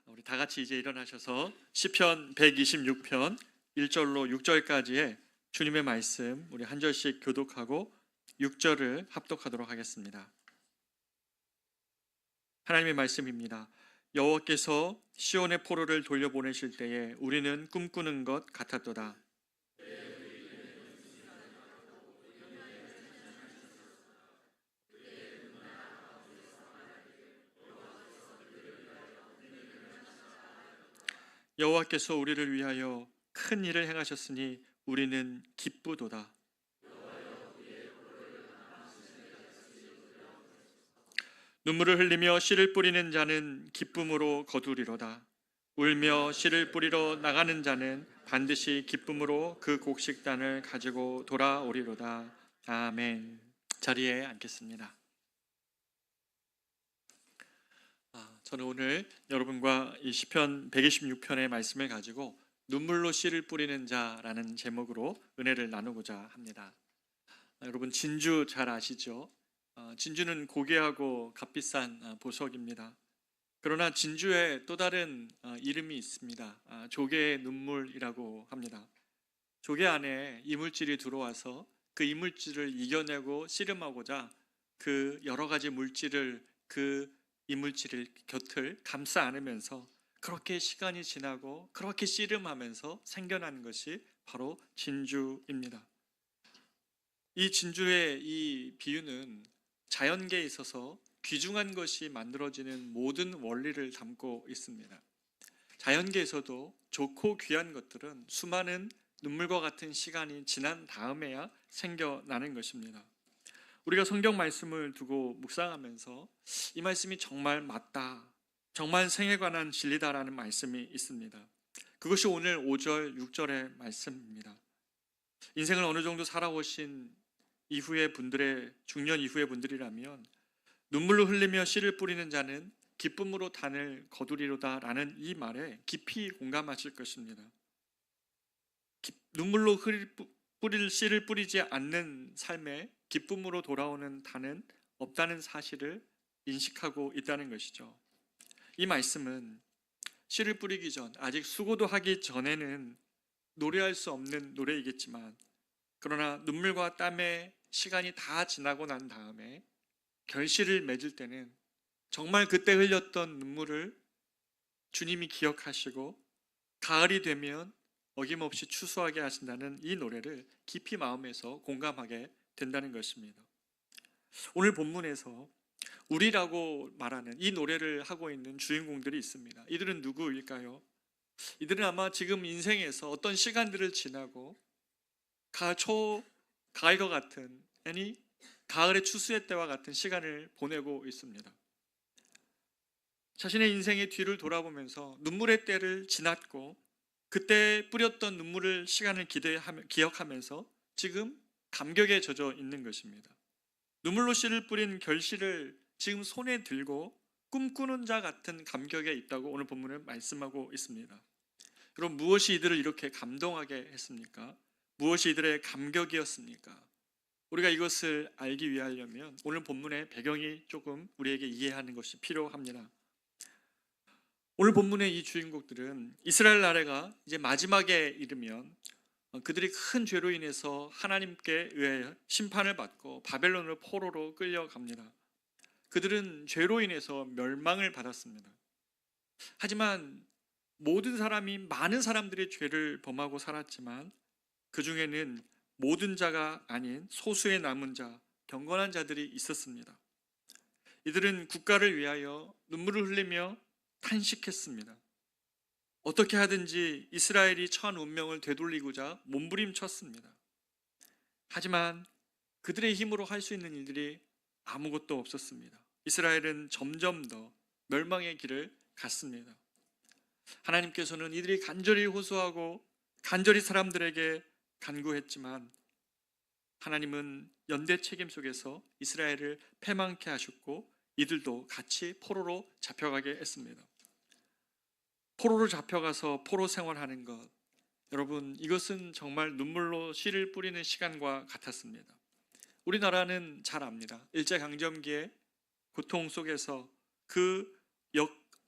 우리 다 같이 이제 일어나셔서 시편 126편 1절로 6절까지의 주님의 말씀 우리 한 절씩 교독하고 6절을 합독하도록 하겠습니다. 하나님의 말씀입니다. 여호와께서 시온의 포로를 돌려보내실 때에 우리는 꿈꾸는 것 같았도다. 여호와께서 우리를 위하여 큰 일을 행하셨으니 우리는 기쁘도다. 눈물을 흘리며 씨를 뿌리는 자는 기쁨으로 거두리로다. 울며 씨를 뿌리러 나가는 자는 반드시 기쁨으로 그 곡식단을 가지고 돌아오리로다. 아멘. 자리에 앉겠습니다. 저는 오늘 여러분과 이 시편 126편의 말씀을 가지고 눈물로 씨를 뿌리는 자라는 제목으로 은혜를 나누고자 합니다. 여러분 진주 잘 아시죠? 진주는 고귀하고 값비싼 보석입니다. 그러나 진주에 또 다른 이름이 있습니다. 조개의 눈물이라고 합니다. 조개 안에 이물질이 들어와서 그 이물질을 이겨내고 씨름하고자 그 여러 가지 물질을 그 이물질을 곁을 감싸 안으면서 그렇게 시간이 지나고 그렇게 씨름하면서 생겨난 것이 바로 진주입니다. 이 진주의 이 비유는 자연계에 있어서 귀중한 것이 만들어지는 모든 원리를 담고 있습니다. 자연계에서도 좋고 귀한 것들은 수많은 눈물과 같은 시간이 지난 다음에야 생겨나는 것입니다. 우리가 성경 말씀을 두고 묵상하면서 이 말씀이 정말 맞다, 정말 생에 관한 진리다라는 말씀이 있습니다. 그것이 오늘 5절, 6절의 말씀입니다. 인생을 어느 정도 살아오신 이후의 분들의 중년 이후의 분들이라면 눈물로 흘리며 씨를 뿌리는 자는 기쁨으로 단을 거두리로다라는 이 말에 깊이 공감하실 것입니다. 눈물로 씨를 뿌리지 않는 삶에 기쁨으로 돌아오는 단은 없다는 사실을 인식하고 있다는 것이죠. 이 말씀은 씨를 뿌리기 전, 아직 수고도 하기 전에는 노래할 수 없는 노래이겠지만, 그러나 눈물과 땀의 시간이 다 지나고 난 다음에 결실을 맺을 때는 정말 그때 흘렸던 눈물을 주님이 기억하시고 가을이 되면 어김없이 추수하게 하신다는 이 노래를 깊이 마음에서 공감하게 된다는 것입니다. 오늘 본문에서 우리라고 말하는 이 노래를 하고 있는 주인공들이 있습니다. 이들은 누구일까요? 이들은 아마 지금 인생에서 어떤 시간들을 지나고 가을과 같은, 아니 가을의 추수의 때와 같은 시간을 보내고 있습니다. 자신의 인생의 뒤를 돌아보면서 눈물의 때를 지났고 그때 뿌렸던 눈물을 시간을 기억하면서 지금 감격에 젖어 있는 것입니다. 눈물로 씨를 뿌린 결실을 지금 손에 들고 꿈꾸는 자 같은 감격에 있다고 오늘 본문은 말씀하고 있습니다. 여러분, 무엇이 이들을 이렇게 감동하게 했습니까? 무엇이 이들의 감격이었습니까? 우리가 이것을 알기 위하려면 오늘 본문의 배경이 조금 우리에게 이해하는 것이 필요합니다. 오늘 본문의 이 주인공들은 이스라엘 나라가 이제 마지막에 이르면 그들이 큰 죄로 인해서 하나님께 의해 심판을 받고 바벨론으로 포로로 끌려갑니다. 그들은 죄로 인해서 멸망을 받았습니다. 하지만 많은 사람들이 죄를 범하고 살았지만 그 중에는 모든 자가 아닌 소수의 남은 자, 경건한 자들이 있었습니다. 이들은 국가를 위하여 눈물을 흘리며 탄식했습니다. 어떻게 하든지 이스라엘이 처한 운명을 되돌리고자 몸부림쳤습니다. 하지만 그들의 힘으로 할 수 있는 일들이 아무것도 없었습니다. 이스라엘은 점점 더 멸망의 길을 갔습니다. 하나님께서는 이들이 간절히 호소하고 간절히 사람들에게 간구했지만 하나님은 연대 책임 속에서 이스라엘을 패망케 하셨고 이들도 같이 포로로 잡혀가게 했습니다. 포로로 잡혀가서 포로 생활하는 것, 여러분, 이것은 정말 눈물로 씨를 뿌리는 시간과 같았습니다. 우리나라는 잘 압니다. 일제강점기에 고통 속에서 그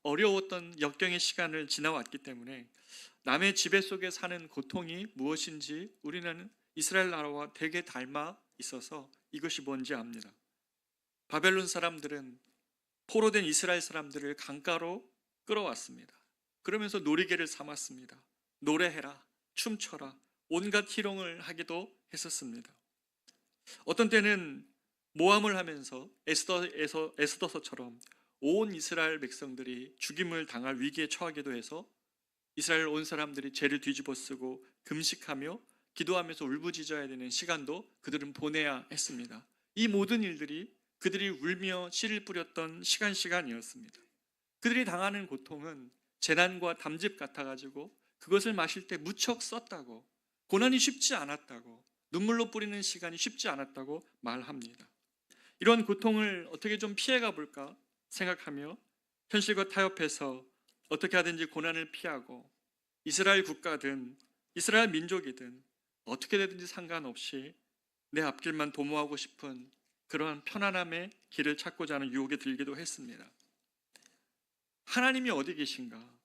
어려웠던 역경의 시간을 지나왔기 때문에 남의 지배 속에 사는 고통이 무엇인지 우리는 이스라엘 나라와 되게 닮아 있어서 이것이 뭔지 압니다. 바벨론 사람들은 포로된 이스라엘 사람들을 강가로 끌어왔습니다. 그러면서 놀이개를 삼았습니다. 노래해라, 춤춰라, 온갖 희롱을 하기도 했었습니다. 어떤 때는 모함을 하면서 에스더서처럼 온 이스라엘 백성들이 죽임을 당할 위기에 처하기도 해서 이스라엘 온 사람들이 죄를 뒤집어쓰고 금식하며 기도하면서 울부짖어야 되는 시간도 그들은 보내야 했습니다. 이 모든 일들이 그들이 울며 씨를 뿌렸던 시간이었습니다. 그들이 당하는 고통은 재난과 담즙 같아가지고 그것을 마실 때 무척 썼다고, 고난이 쉽지 않았다고, 눈물로 뿌리는 시간이 쉽지 않았다고 말합니다. 이런 고통을 어떻게 좀 피해가 볼까 생각하며 현실과 타협해서 어떻게 하든지 고난을 피하고 이스라엘 국가든 이스라엘 민족이든 어떻게 되든지 상관없이 내 앞길만 도모하고 싶은 그러한 편안함의 길을 찾고자 하는 유혹에 들기도 했습니다. 하나님이 어디 계신가?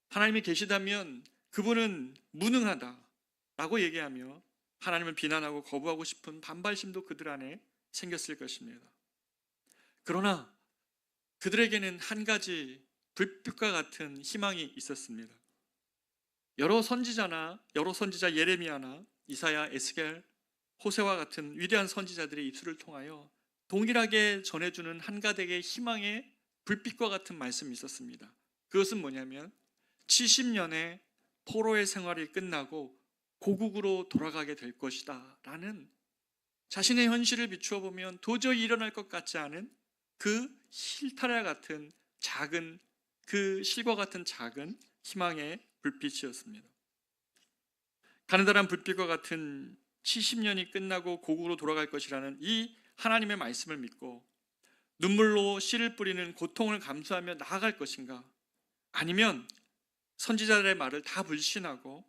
하나님이 계시다면 그분은 무능하다라고 얘기하며 하나님을 비난하고 거부하고 싶은 반발심도 그들 안에 생겼을 것입니다. 그러나 그들에게는 한 가지 불빛과 같은 희망이 있었습니다. 여러 선지자 예레미야나 이사야, 에스겔, 호세와 같은 위대한 선지자들의 입술을 통하여 동일하게 전해주는 한가닥의 희망의 불빛과 같은 말씀이 있었습니다. 그것은 뭐냐면 70년의 포로의 생활이 끝나고 고국으로 돌아가게 될 것이다 라는, 자신의 현실을 비추어 보면 도저히 일어날 것 같지 않은 그 실타래 같은 작은, 그 실과 같은 작은 희망의 불빛이었습니다. 가느다란 불빛과 같은 70년이 끝나고 고국으로 돌아갈 것이라는 이 하나님의 말씀을 믿고 눈물로 씨를 뿌리는 고통을 감수하며 나아갈 것인가? 아니면 선지자들의 말을 다 불신하고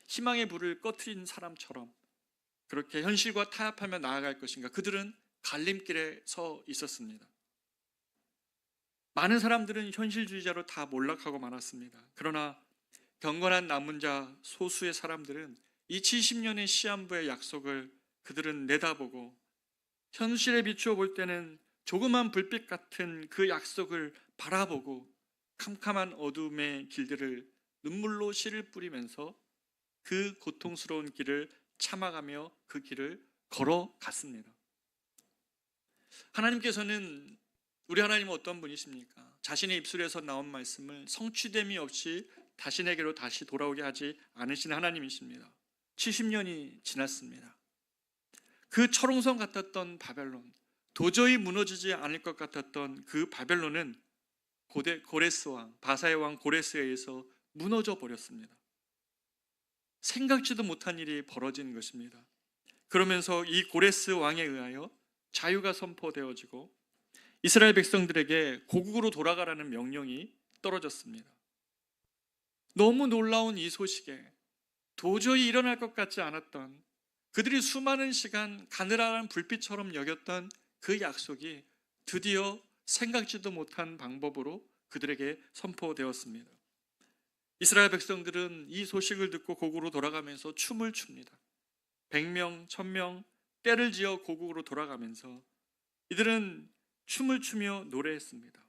희망의 불을 꺼트린 사람처럼 그렇게 현실과 타협하며 나아갈 것인가? 그들은 갈림길에 서 있었습니다. 많은 사람들은 현실주의자로 다 몰락하고 말았습니다. 그러나 경건한 남은 자 소수의 사람들은 이 70년의 시한부의 약속을 그들은 내다보고 현실에 비추어 볼 때는 조그만 불빛 같은 그 약속을 바라보고 캄캄한 어둠의 길들을 눈물로 씨를 뿌리면서 그 고통스러운 길을 참아가며 그 길을 걸어갔습니다. 하나님께서는, 우리 하나님은 어떤 분이십니까? 자신의 입술에서 나온 말씀을 성취됨이 없이 자신에게로 다시 돌아오게 하지 않으신 하나님이십니다. 70년이 지났습니다. 그 철옹성 같았던 바벨론, 도저히 무너지지 않을 것 같았던 그 바벨론은 고레스 왕, 바사의 왕 고레스에 의해서 무너져 버렸습니다. 생각지도 못한 일이 벌어진 것입니다. 그러면서 이 고레스 왕에 의하여 자유가 선포되어지고 이스라엘 백성들에게 고국으로 돌아가라는 명령이 떨어졌습니다. 너무 놀라운 이 소식에 도저히 일어날 것 같지 않았던, 그들이 수많은 시간 가느다란 불빛처럼 여겼던 그 약속이 드디어 생각지도 못한 방법으로 그들에게 선포되었습니다. 이스라엘 백성들은 이 소식을 듣고 고국으로 돌아가면서 춤을 춥니다. 100명, 1000명 때를 지어 고국으로 돌아가면서 이들은 춤을 추며 노래했습니다.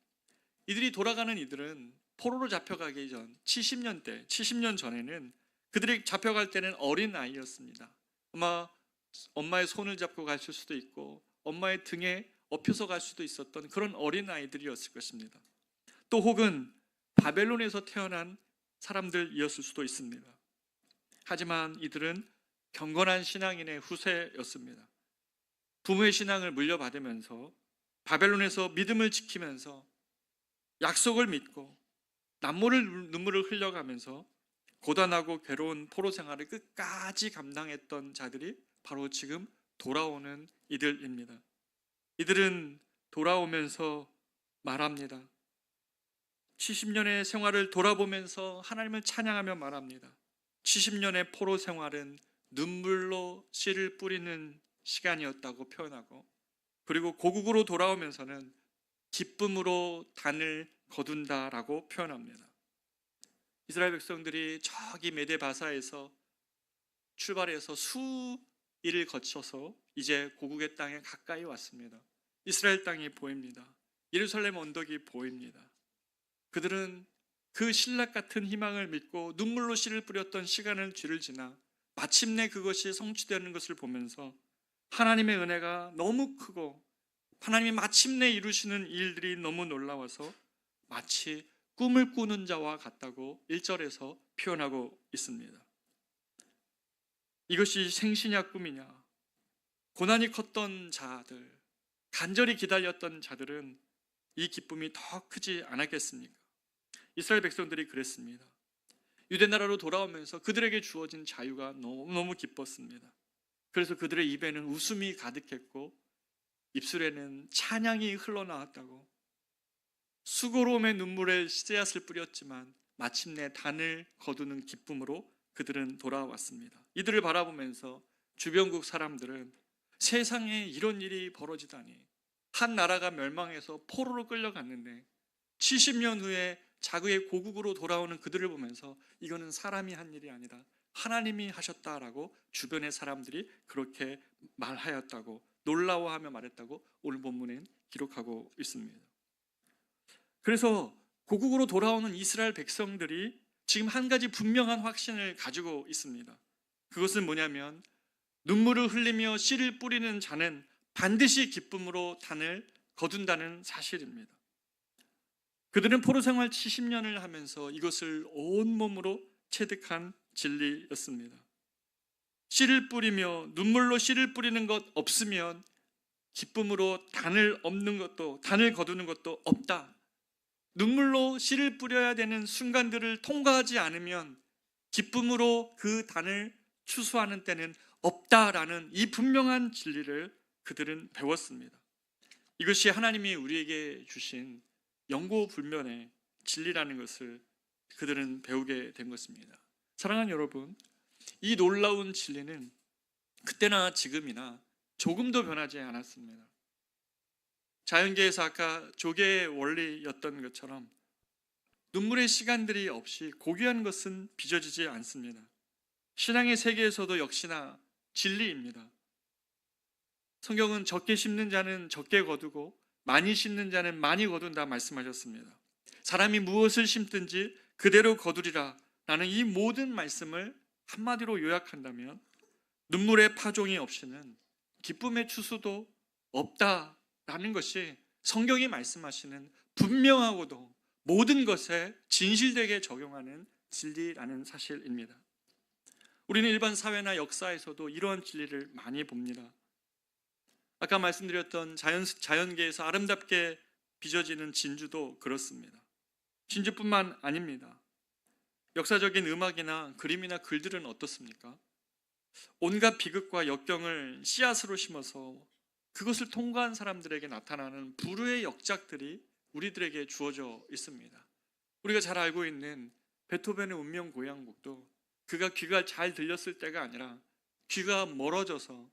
이들이 돌아가는 이들은 포로로 잡혀가기 전 70년 전에는 그들이 잡혀갈 때는 어린 아이였습니다. 아마 엄마의 손을 잡고 갔을 수도 있고 엄마의 등에 엎혀서 갈 수도 있었던 그런 어린 아이들이었을 것입니다. 또 혹은 바벨론에서 태어난 사람들이었을 수도 있습니다. 하지만 이들은 경건한 신앙인의 후세였습니다. 부모의 신앙을 물려받으면서 바벨론에서 믿음을 지키면서 약속을 믿고 눈물을 흘려가면서 고단하고 괴로운 포로 생활을 끝까지 감당했던 자들이 바로 지금 돌아오는 이들입니다. 이들은 돌아오면서 말합니다. 70년의 생활을 돌아보면서 하나님을 찬양하며 말합니다. 70년의 포로 생활은 눈물로 씨를 뿌리는 시간이었다고 표현하고, 그리고 고국으로 돌아오면서는 기쁨으로 단을 거둔다라고 표현합니다. 이스라엘 백성들이 저기 메데바사에서 출발해서 수일을 거쳐서 이제 고국의 땅에 가까이 왔습니다. 이스라엘 땅이 보입니다. 예루살렘 언덕이 보입니다. 그들은 그 신락 같은 희망을 믿고 눈물로 씨를 뿌렸던 시간을 뒤를 지나 마침내 그것이 성취되는 것을 보면서 하나님의 은혜가 너무 크고 하나님이 마침내 이루시는 일들이 너무 놀라워서 마치 꿈을 꾸는 자와 같다고 1절에서 표현하고 있습니다. 이것이 생시냐 꿈이냐? 고난이 컸던 자들, 간절히 기다렸던 자들은 이 기쁨이 더 크지 않았겠습니까? 이스라엘 백성들이 그랬습니다. 유대 나라로 돌아오면서 그들에게 주어진 자유가 너무너무 기뻤습니다. 그래서 그들의 입에는 웃음이 가득했고 입술에는 찬양이 흘러나왔다고, 수고로움의 눈물에 씨앗을 뿌렸지만 마침내 단을 거두는 기쁨으로 그들은 돌아왔습니다. 이들을 바라보면서 주변국 사람들은 세상에 이런 일이 벌어지다니, 한 나라가 멸망해서 포로로 끌려갔는데 70년 후에 자기의 고국으로 돌아오는 그들을 보면서 이거는 사람이 한 일이 아니라 하나님이 하셨다라고 주변의 사람들이 그렇게 말하였다고, 놀라워하며 말했다고 오늘 본문엔 기록하고 있습니다. 그래서 고국으로 돌아오는 이스라엘 백성들이 지금 한 가지 분명한 확신을 가지고 있습니다. 그것은 뭐냐면 눈물을 흘리며 씨를 뿌리는 자는 반드시 기쁨으로 단을 거둔다는 사실입니다. 그들은 포로 생활 70년을 하면서 이것을 온몸으로 체득한 진리였습니다. 씨를 뿌리며 눈물로 씨를 뿌리는 것 없으면 기쁨으로 단을 거두는 것도 없다. 눈물로 씨를 뿌려야 되는 순간들을 통과하지 않으면 기쁨으로 그 단을 추수하는 때는 없다라는 이 분명한 진리를 그들은 배웠습니다. 이것이 하나님이 우리에게 주신 영고불면의 진리라는 것을 그들은 배우게 된 것입니다. 사랑하는 여러분, 이 놀라운 진리는 그때나 지금이나 조금도 변하지 않았습니다. 자연계에서 아까 조개의 원리였던 것처럼 눈물의 시간들이 없이 고귀한 것은 빚어지지 않습니다. 신앙의 세계에서도 역시나 진리입니다. 성경은 적게 심는 자는 적게 거두고 많이 심는 자는 많이 거둔다 말씀하셨습니다. 사람이 무엇을 심든지 그대로 거두리라 라는 이 모든 말씀을 한마디로 요약한다면 눈물의 파종이 없이는 기쁨의 추수도 없다라는 것이 성경이 말씀하시는 분명하고도 모든 것에 진실되게 적용하는 진리라는 사실입니다. 우리는 일반 사회나 역사에서도 이러한 진리를 많이 봅니다. 아까 말씀드렸던 자연계에서 아름답게 빚어지는 진주도 그렇습니다. 진주뿐만 아닙니다. 역사적인 음악이나 그림이나 글들은 어떻습니까? 온갖 비극과 역경을 씨앗으로 심어서 그것을 통과한 사람들에게 나타나는 불후의 역작들이 우리들에게 주어져 있습니다. 우리가 잘 알고 있는 베토벤의 운명고양곡도 그가 귀가 잘 들렸을 때가 아니라 귀가 멀어져서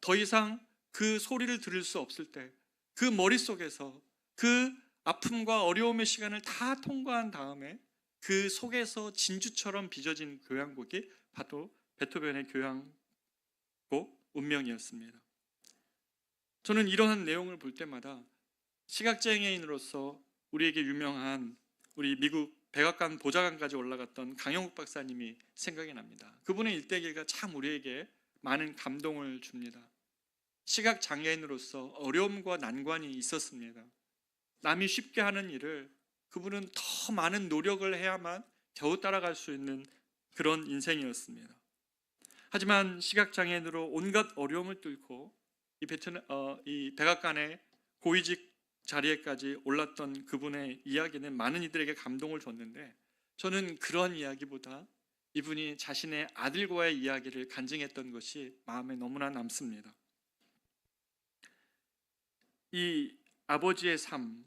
더 이상 그 소리를 들을 수 없을 때 그 머릿속에서 그 아픔과 어려움의 시간을 다 통과한 다음에 그 속에서 진주처럼 빚어진 교향곡이 바로 베토벤의 교향곡 운명이었습니다. 저는 이러한 내용을 볼 때마다 시각장애인으로서 우리에게 유명한 우리 미국 백악관 보좌관까지 올라갔던 강영욱 박사님이 생각이 납니다. 그분의 일대기가 참 우리에게 많은 감동을 줍니다. 시각장애인으로서 어려움과 난관이 있었습니다. 남이 쉽게 하는 일을 그분은 더 많은 노력을 해야만 겨우 따라갈 수 있는 그런 인생이었습니다. 하지만 시각장애인으로 온갖 어려움을 뚫고 이 백악관의 고위직 자리에까지 올랐던 그분의 이야기는 많은 이들에게 감동을 줬는데, 저는 그런 이야기보다 이분이 자신의 아들과의 이야기를 간증했던 것이 마음에 너무나 남습니다. 이 아버지의 삶,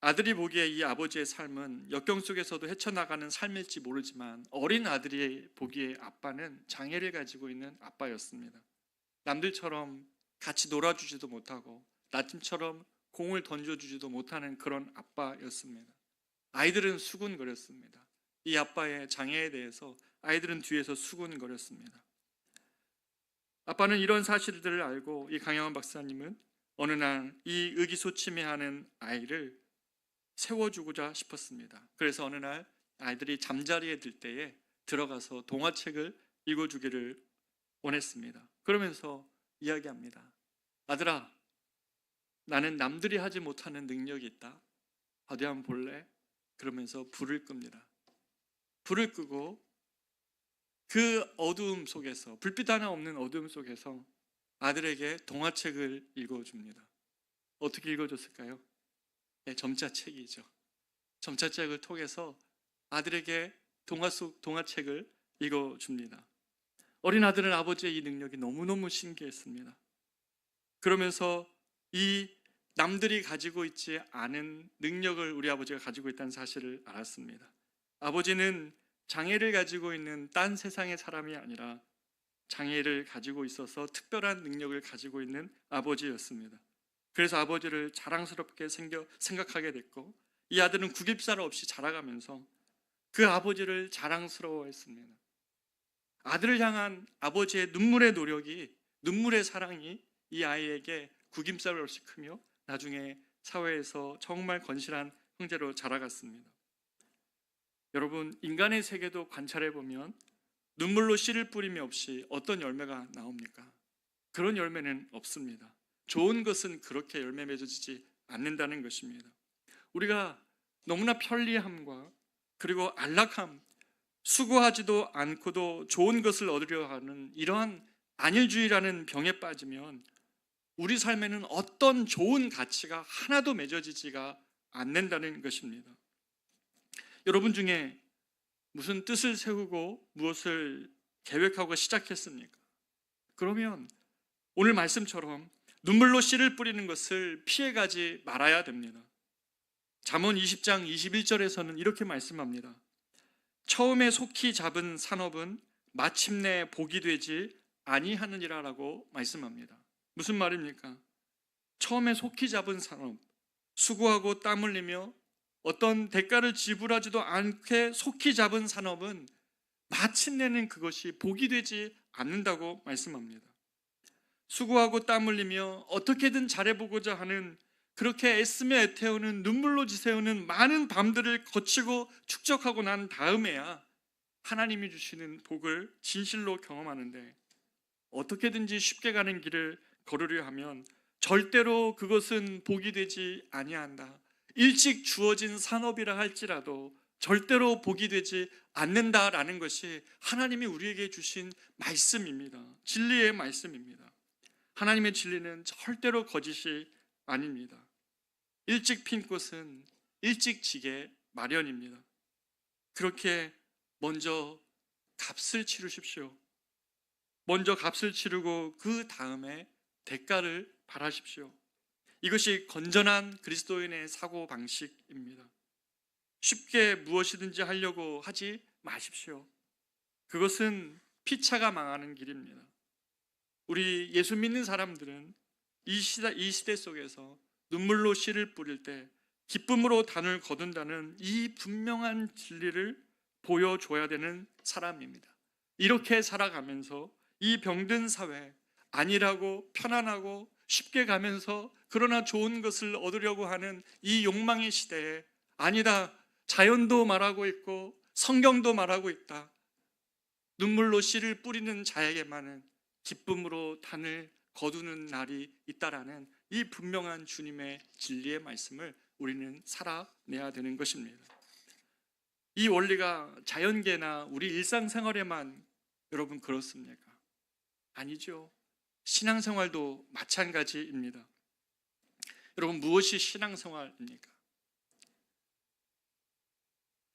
아들이 보기에 이 아버지의 삶은 역경 속에서도 헤쳐나가는 삶일지 모르지만 어린 아들이 보기에 아빠는 장애를 가지고 있는 아빠였습니다. 남들처럼 같이 놀아주지도 못하고 나팀처럼 공을 던져주지도 못하는 그런 아빠였습니다. 아이들은 수군거렸습니다. 이 아빠의 장애에 대해서 아이들은 뒤에서 수군거렸습니다. 아빠는 이런 사실들을 알고 이 강영환 박사님은 어느 날 이 의기소침해하는 아이를 세워주고자 싶었습니다. 그래서 어느 날 아이들이 잠자리에 들 때에 들어가서 동화책을 읽어주기를 원했습니다. 그러면서 이야기합니다. 아들아, 나는 남들이 하지 못하는 능력이 있다. 어디 한번 볼래? 그러면서 불을 끕니다. 불을 끄고 그 어두움 속에서, 불빛 하나 없는 어두움 속에서 아들에게 동화책을 읽어줍니다. 어떻게 읽어줬을까요? 네, 점자책이죠. 점자책을 통해서 아들에게 동화 속 동화책을 읽어줍니다. 어린 아들은 아버지의 이 능력이 너무너무 신기했습니다. 그러면서 이 남들이 가지고 있지 않은 능력을 우리 아버지가 가지고 있다는 사실을 알았습니다. 아버지는 장애를 가지고 있는 딴 세상의 사람이 아니라 장애를 가지고 있어서 특별한 능력을 가지고 있는 아버지였습니다. 그래서 아버지를 자랑스럽게 생각하게 됐고, 이 아들은 구깁살 없이 자라가면서 그 아버지를 자랑스러워했습니다. 아들을 향한 아버지의 눈물의 노력이, 눈물의 사랑이 이 아이에게 구김살 없이 크며 나중에 사회에서 정말 건실한 형제로 자라갔습니다. 여러분, 인간의 세계도 관찰해 보면 눈물로 씨를 뿌림이 없이 어떤 열매가 나옵니까? 그런 열매는 없습니다. 좋은 것은 그렇게 열매 맺어지지 않는다는 것입니다. 우리가 너무나 편리함과 그리고 안락함, 수고하지도 않고도 좋은 것을 얻으려 하는 이러한 안일주의라는 병에 빠지면 우리 삶에는 어떤 좋은 가치가 하나도 맺어지지가 않는다는 것입니다. 여러분 중에 무슨 뜻을 세우고 무엇을 계획하고 시작했습니까? 그러면 오늘 말씀처럼 눈물로 씨를 뿌리는 것을 피해가지 말아야 됩니다. 잠언 20장 21절에서는 이렇게 말씀합니다. 처음에 속히 잡은 산업은 마침내 복이 되지 아니하느니라 라고 말씀합니다. 무슨 말입니까? 처음에 속히 잡은 산업, 수고하고 땀 흘리며 어떤 대가를 지불하지도 않게 속히 잡은 산업은 마침내는 그것이 복이 되지 않는다고 말씀합니다. 수고하고 땀 흘리며 어떻게든 잘해보고자 하는, 그렇게 애쓰며 애태우는, 눈물로 지새우는 많은 밤들을 거치고 축적하고 난 다음에야 하나님이 주시는 복을 진실로 경험하는데, 어떻게든지 쉽게 가는 길을 걸으려 하면 절대로 그것은 복이 되지 아니한다. 일찍 주어진 산업이라 할지라도 절대로 복이 되지 않는다라는 것이 하나님이 우리에게 주신 말씀입니다. 진리의 말씀입니다. 하나님의 진리는 절대로 거짓이 아닙니다. 일찍 핀 꽃은 일찍 지게 마련입니다. 그렇게 먼저 값을 치르십시오. 먼저 값을 치르고 그 다음에 대가를 바라십시오. 이것이 건전한 그리스도인의 사고방식입니다. 쉽게 무엇이든지 하려고 하지 마십시오. 그것은 피차가 망하는 길입니다. 우리 예수 믿는 사람들은 이 시대 속에서 눈물로 씨를 뿌릴 때 기쁨으로 단을 거둔다는 이 분명한 진리를 보여줘야 되는 사람입니다. 이렇게 살아가면서 이 병든 사회, 안일하고 편안하고 쉽게 가면서 그러나 좋은 것을 얻으려고 하는 이 욕망의 시대에, 아니다, 자연도 말하고 있고 성경도 말하고 있다, 눈물로 씨를 뿌리는 자에게만은 기쁨으로 단을 거두는 날이 있다라는 이 분명한 주님의 진리의 말씀을 우리는 살아내야 되는 것입니다. 이 원리가 자연계나 우리 일상생활에만 여러분 그렇습니까? 아니죠. 신앙생활도 마찬가지입니다. 여러분, 무엇이 신앙생활입니까?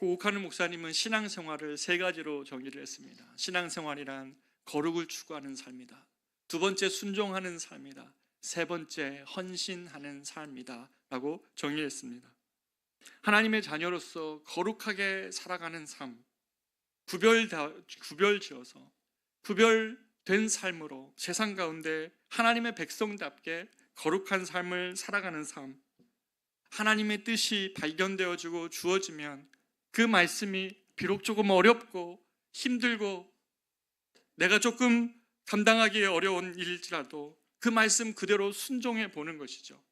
오카는 목사님은 신앙생활을 세 가지로 정의를 했습니다. 신앙생활이란 거룩을 추구하는 삶이다. 두 번째, 순종하는 삶이다. 세 번째, 헌신하는 삶이다 라고 정의했습니다. 하나님의 자녀로서 거룩하게 살아가는 삶, 구별지어서 구별된 삶으로 세상 가운데 하나님의 백성답게 거룩한 삶을 살아가는 삶, 하나님의 뜻이 발견되어지고 주어지면 그 말씀이 비록 조금 어렵고 힘들고 내가 조금 감당하기 어려운 일일지라도 그 말씀 그대로 순종해 보는 것이죠.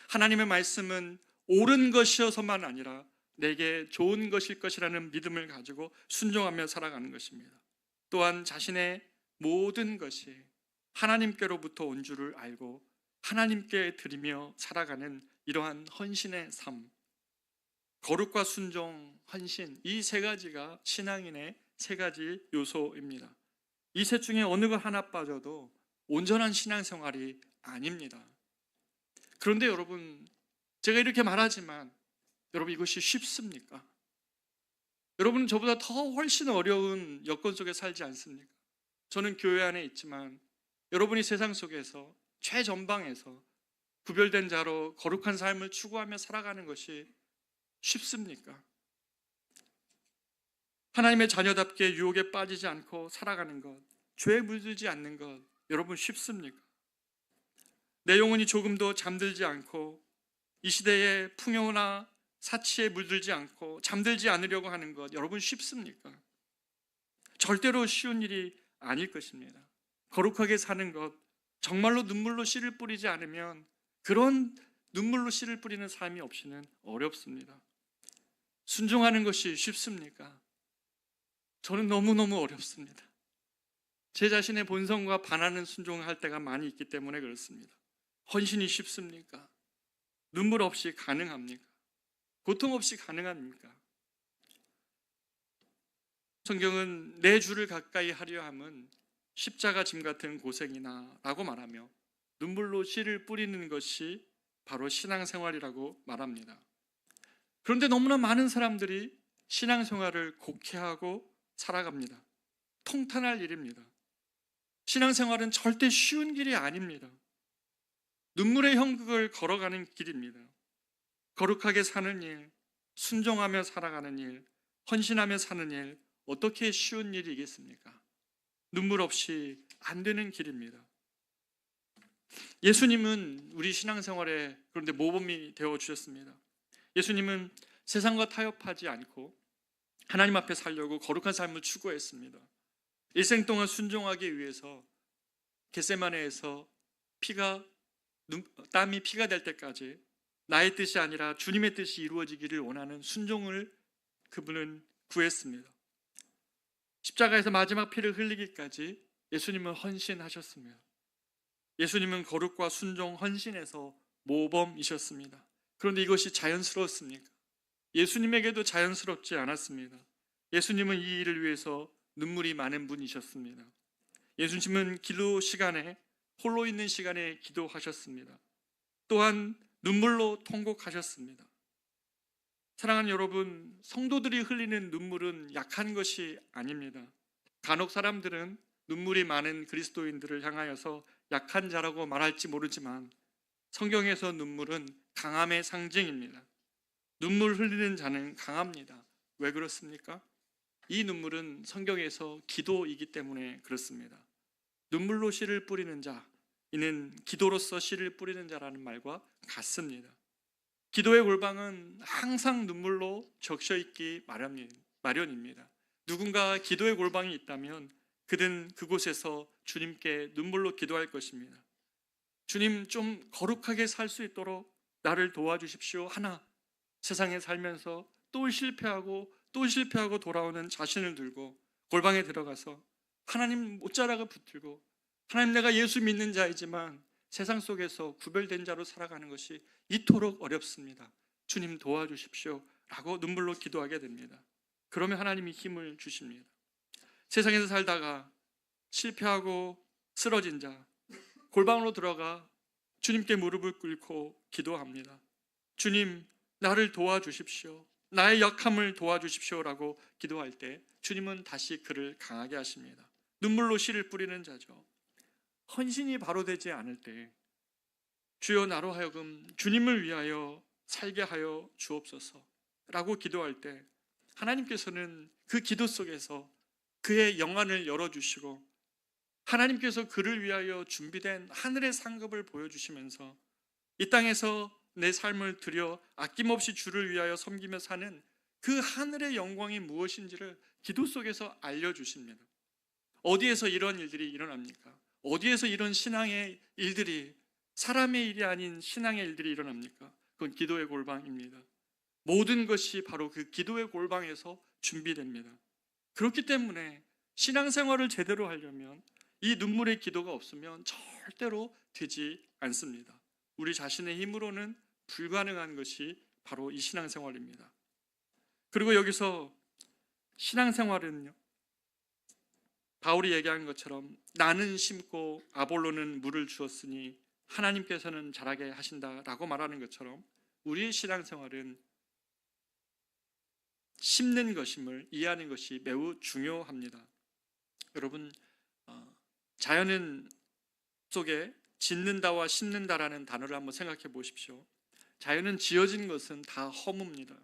하나님의 말씀은 옳은 것이어서만 아니라 내게 좋은 것일 것이라는 믿음을 가지고 순종하며 살아가는 것입니다. 또한 자신의 모든 것이 하나님께로부터 온 줄을 알고 하나님께 드리며 살아가는 이러한 헌신의 삶, 거룩과 순종, 헌신, 이 세 가지가 신앙인의 세 가지 요소입니다. 이 셋 중에 어느 것 하나 빠져도 온전한 신앙생활이 아닙니다. 그런데 여러분, 제가 이렇게 말하지만 여러분, 이것이 쉽습니까? 여러분은 저보다 더 훨씬 어려운 여건 속에 살지 않습니까? 저는 교회 안에 있지만 여러분이 세상 속에서 최전방에서 구별된 자로 거룩한 삶을 추구하며 살아가는 것이 쉽습니까? 하나님의 자녀답게 유혹에 빠지지 않고 살아가는 것, 죄에 물들지 않는 것, 여러분 쉽습니까? 내 영혼이 조금도 잠들지 않고 이 시대의 풍요나 사치에 물들지 않고 잠들지 않으려고 하는 것, 여러분 쉽습니까? 절대로 쉬운 일이 아닐 것입니다. 거룩하게 사는 것, 정말로 눈물로 씨를 뿌리지 않으면 그런 눈물로 씨를 뿌리는 삶이 없이는 어렵습니다. 순종하는 것이 쉽습니까? 저는 너무너무 어렵습니다. 제 자신의 본성과 반하는 순종을 할 때가 많이 있기 때문에 그렇습니다. 헌신이 쉽습니까? 눈물 없이 가능합니까? 고통 없이 가능합니까? 성경은 내 주를 가까이 하려 함은 십자가 짐 같은 고생이나 라고 말하며 눈물로 씨를 뿌리는 것이 바로 신앙생활이라고 말합니다. 그런데 너무나 많은 사람들이 신앙생활을 곡해하고 살아갑니다. 통탄할 일입니다. 신앙생활은 절대 쉬운 길이 아닙니다. 눈물의 형극을 걸어가는 길입니다. 거룩하게 사는 일, 순종하며 살아가는 일, 헌신하며 사는 일, 어떻게 쉬운 일이겠습니까? 눈물 없이 안 되는 길입니다. 예수님은 우리 신앙생활에 그런데 모범이 되어 주셨습니다. 예수님은 세상과 타협하지 않고 하나님 앞에 살려고 거룩한 삶을 추구했습니다. 일생 동안 순종하기 위해서 겟세마네에서 땀이 피가 될 때까지 나의 뜻이 아니라 주님의 뜻이 이루어지기를 원하는 순종을 그분은 구했습니다. 십자가에서 마지막 피를 흘리기까지 예수님은 헌신하셨습니다. 예수님은 거룩과 순종, 헌신에서 모범이셨습니다. 그런데 이것이 자연스러웠습니까? 예수님에게도 자연스럽지 않았습니다. 예수님은 이 일을 위해서 눈물이 많은 분이셨습니다. 예수님은 기도 시간에, 홀로 있는 시간에 기도하셨습니다. 또한 눈물로 통곡하셨습니다. 사랑하는 여러분, 성도들이 흘리는 눈물은 약한 것이 아닙니다. 간혹 사람들은 눈물이 많은 그리스도인들을 향하여서 약한 자라고 말할지 모르지만 성경에서 눈물은 강함의 상징입니다. 눈물 흘리는 자는 강합니다. 왜 그렇습니까? 이 눈물은 성경에서 기도이기 때문에 그렇습니다. 눈물로 씨를 뿌리는 자, 이는 기도로서 씨를 뿌리는 자라는 말과 같습니다. 기도의 골방은 항상 눈물로 적셔 있기 마련입니다. 누군가 기도의 골방이 있다면 그는 그곳에서 주님께 눈물로 기도할 것입니다. 주님, 좀 거룩하게 살 수 있도록 나를 도와주십시오. 하나, 세상에 살면서 또 실패하고 돌아오는 자신을 들고 골방에 들어가서 하나님 못자락을 붙들고, 하나님, 내가 예수 믿는 자이지만 세상 속에서 구별된 자로 살아가는 것이 이토록 어렵습니다. 주님 도와주십시오 라고 눈물로 기도하게 됩니다. 그러면 하나님이 힘을 주십니다. 세상에서 살다가 실패하고 쓰러진 자, 골방으로 들어가 주님께 무릎을 꿇고 기도합니다. 주님, 나를 도와주십시오. 나의 약함을 도와주십시오 라고 기도할 때 주님은 다시 그를 강하게 하십니다. 눈물로 씨를 뿌리는 자죠. 헌신이 바로 되지 않을 때 주여, 나로 하여금 주님을 위하여 살게 하여 주옵소서 라고 기도할 때 하나님께서는 그 기도 속에서 그의 영안을 열어주시고 하나님께서 그를 위하여 준비된 하늘의 상급을 보여주시면서 이 땅에서 내 삶을 들여 아낌없이 주를 위하여 섬기며 사는 그 하늘의 영광이 무엇인지를 기도 속에서 알려주십니다. 어디에서 이런 일들이 일어납니까? 어디에서 이런 신앙의 일들이, 사람의 일이 아닌 신앙의 일들이 일어납니까? 그건 기도의 골방입니다. 모든 것이 바로 그 기도의 골방에서 준비됩니다. 그렇기 때문에 신앙생활을 제대로 하려면 이 눈물의 기도가 없으면 절대로 되지 않습니다. 우리 자신의 힘으로는 불가능한 것이 바로 이 신앙생활입니다. 그리고 여기서 신앙생활은요, 바울이 얘기한 것처럼 나는 심고 아볼로는 물을 주었으니 하나님께서는 자라게 하신다라고 말하는 것처럼 우리의 신앙생활은 심는 것임을 이해하는 것이 매우 중요합니다. 여러분, 자연 속에 짓는다와 심는다라는 단어를 한번 생각해 보십시오. 자연은 지어진 것은 다 허무입니다.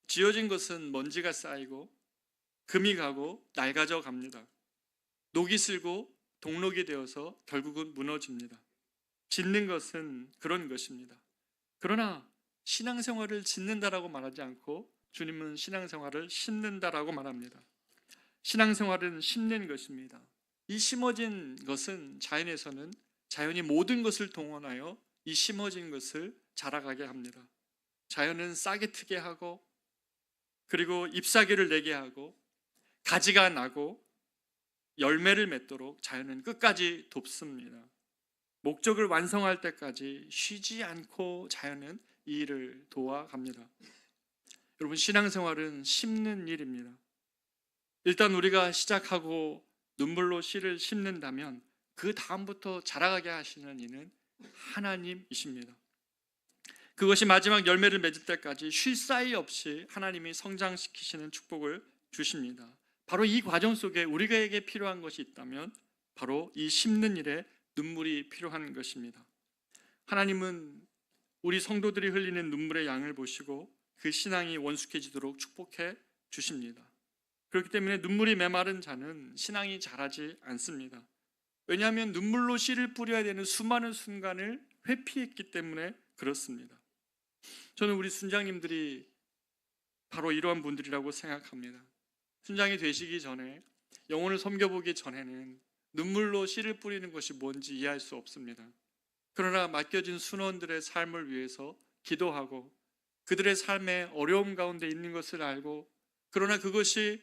지어진 것은 먼지가 쌓이고 금이 가고 낡아져 갑니다. 녹이 슬고 동록이 되어서 결국은 무너집니다. 짓는 것은 그런 것입니다. 그러나 신앙생활을 짓는다라고 말하지 않고 주님은 신앙생활을 심는다라고 말합니다. 신앙생활은 심는 것입니다. 이 심어진 것은 자연에서는 자연이 모든 것을 동원하여 이 심어진 것을 자라가게 합니다. 자연은 싹이 트게 하고 그리고 잎사귀를 내게 하고 가지가 나고 열매를 맺도록 자연은 끝까지 돕습니다. 목적을 완성할 때까지 쉬지 않고 자연은 이 일을 도와갑니다. 여러분, 신앙생활은 심는 일입니다. 일단 우리가 시작하고 눈물로 씨를 심는다면 그 다음부터 자라가게 하시는 이는 하나님이십니다. 그것이 마지막 열매를 맺을 때까지 쉴 사이 없이 하나님이 성장시키시는 축복을 주십니다. 바로 이 과정 속에 우리에게 필요한 것이 있다면 바로 이 심는 일에 눈물이 필요한 것입니다. 하나님은 우리 성도들이 흘리는 눈물의 양을 보시고 그 신앙이 원숙해지도록 축복해 주십니다. 그렇기 때문에 눈물이 메마른 자는 신앙이 자라지 않습니다. 왜냐하면 눈물로 씨를 뿌려야 되는 수많은 순간을 회피했기 때문에 그렇습니다. 저는 우리 순장님들이 바로 이러한 분들이라고 생각합니다. 순장이 되시기 전에, 영혼을 섬겨보기 전에는 눈물로 씨를 뿌리는 것이 뭔지 이해할 수 없습니다. 그러나 맡겨진 순원들의 삶을 위해서 기도하고 그들의 삶에 어려움 가운데 있는 것을 알고, 그러나 그것이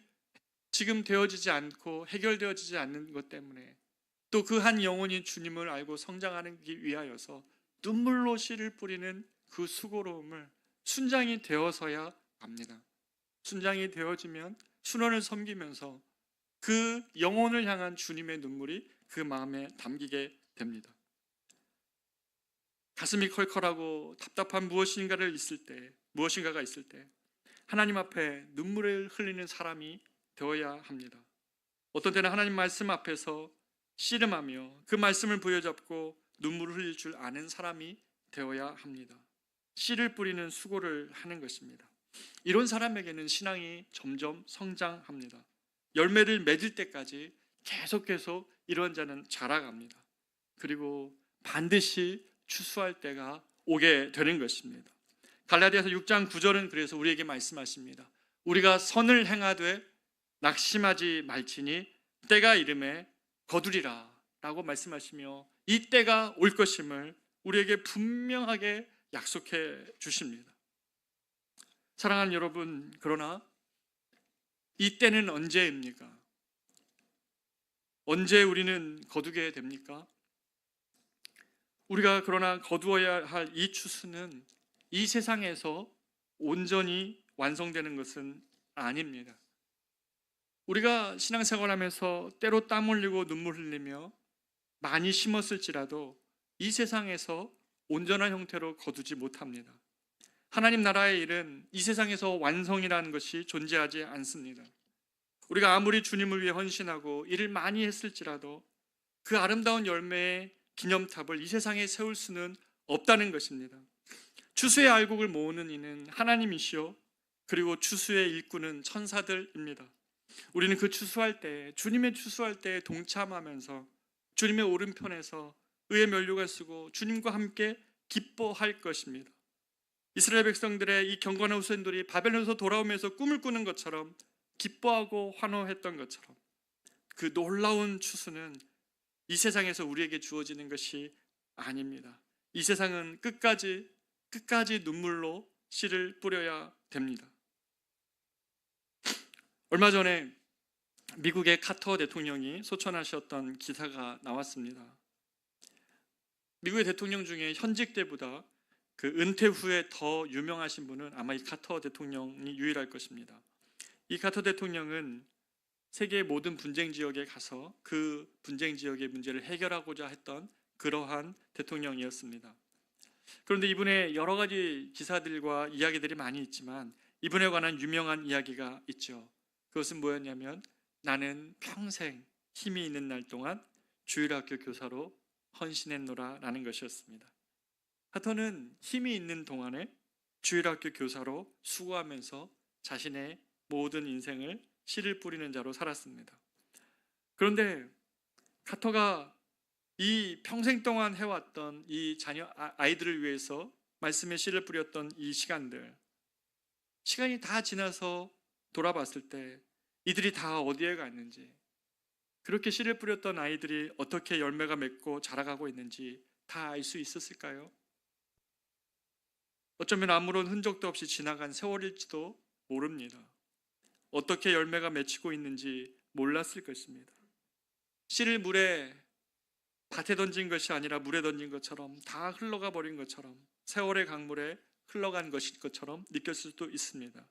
지금 되어지지 않고 해결되어지지 않는 것 때문에 또 그 한 영혼이 주님을 알고 성장하기 위하여서 눈물로 씨를 뿌리는 그 수고로움을 순장이 되어서야 압니다. 순장이 되어지면 순원을 섬기면서 그 영혼을 향한 주님의 눈물이 그 마음에 담기게 됩니다. 가슴이 컬컬하고 답답한 무엇인가가 있을 때 하나님 앞에 눈물을 흘리는 사람이 되어야 합니다. 어떤 때는 하나님 말씀 앞에서 씨름하며 그 말씀을 부여잡고 눈물을 흘릴 줄 아는 사람이 되어야 합니다. 씨를 뿌리는 수고를 하는 것입니다. 이런 사람에게는 신앙이 점점 성장합니다. 열매를 맺을 때까지 계속 이런 자는 자라갑니다. 그리고 반드시 추수할 때가 오게 되는 것입니다. 갈라디아서 6장 9절은 그래서 우리에게 말씀하십니다. 우리가 선을 행하되 낙심하지 말지니 때가 이름에 거두리라 라고 말씀하시며 이 때가 올 것임을 우리에게 분명하게 약속해 주십니다. 사랑하는 여러분, 그러나 이 때는 언제입니까? 언제 우리는 거두게 됩니까? 우리가 그러나 거두어야 할 이 추수는 이 세상에서 온전히 완성되는 것은 아닙니다. 우리가 신앙생활하면서 때로 땀 흘리고 눈물 흘리며 많이 심었을지라도 이 세상에서 온전한 형태로 거두지 못합니다. 하나님 나라의 일은 이 세상에서 완성이라는 것이 존재하지 않습니다. 우리가 아무리 주님을 위해 헌신하고 일을 많이 했을지라도 그 아름다운 열매의 기념탑을 이 세상에 세울 수는 없다는 것입니다. 추수의 알곡을 모으는 이는 하나님이시요 그리고 추수의 일꾼은 천사들입니다. 우리는 그 추수할 때, 주님의 추수할 때에 동참하면서 주님의 오른편에서 의의 면류관 쓰고 주님과 함께 기뻐할 것입니다. 이스라엘 백성들의 이 경건한 후손들이 바벨론에서 돌아오면서 꿈을 꾸는 것처럼 기뻐하고 환호했던 것처럼 그 놀라운 추수는 이 세상에서 우리에게 주어지는 것이 아닙니다. 이 세상은 끝까지 눈물로 씨를 뿌려야 됩니다. 얼마 전에 미국의 카터 대통령이 소천하셨던 기사가 나왔습니다. 미국의 대통령 중에 현직 때보다 그 은퇴 후에 더 유명하신 분은 아마 이 카터 대통령이 유일할 것입니다. 이 카터 대통령은 세계의 모든 분쟁 지역에 가서 그 분쟁 지역의 문제를 해결하고자 했던 그러한 대통령이었습니다. 그런데 이분의 여러 가지 기사들과 이야기들이 많이 있지만 이분에 관한 유명한 이야기가 있죠. 그것은 뭐였냐면 나는 평생 힘이 있는 날 동안 주일학교 교사로 헌신했노라 라는 것이었습니다. 카터는 힘이 있는 동안에 주일학교 교사로 수고하면서 자신의 모든 인생을 씨를 뿌리는 자로 살았습니다. 그런데 카터가 이 평생 동안 해왔던 이 아이들을 위해서 말씀의 씨를 뿌렸던 이 시간이 다 지나서 돌아봤을 때 이들이 다 어디에 갔는지, 그렇게 씨를 뿌렸던 아이들이 어떻게 열매가 맺고 자라가고 있는지 다 알 수 있었을까요? 어쩌면 아무런 흔적도 없이 지나간 세월일지도 모릅니다. 어떻게 열매가 맺히고 있는지 몰랐을 것입니다. 씨를 밭에 던진 것이 아니라 물에 던진 것처럼 다 흘러가 버린 것처럼 세월의 강물에 흘러간 것일 것처럼 느꼈을 수도 있습니다.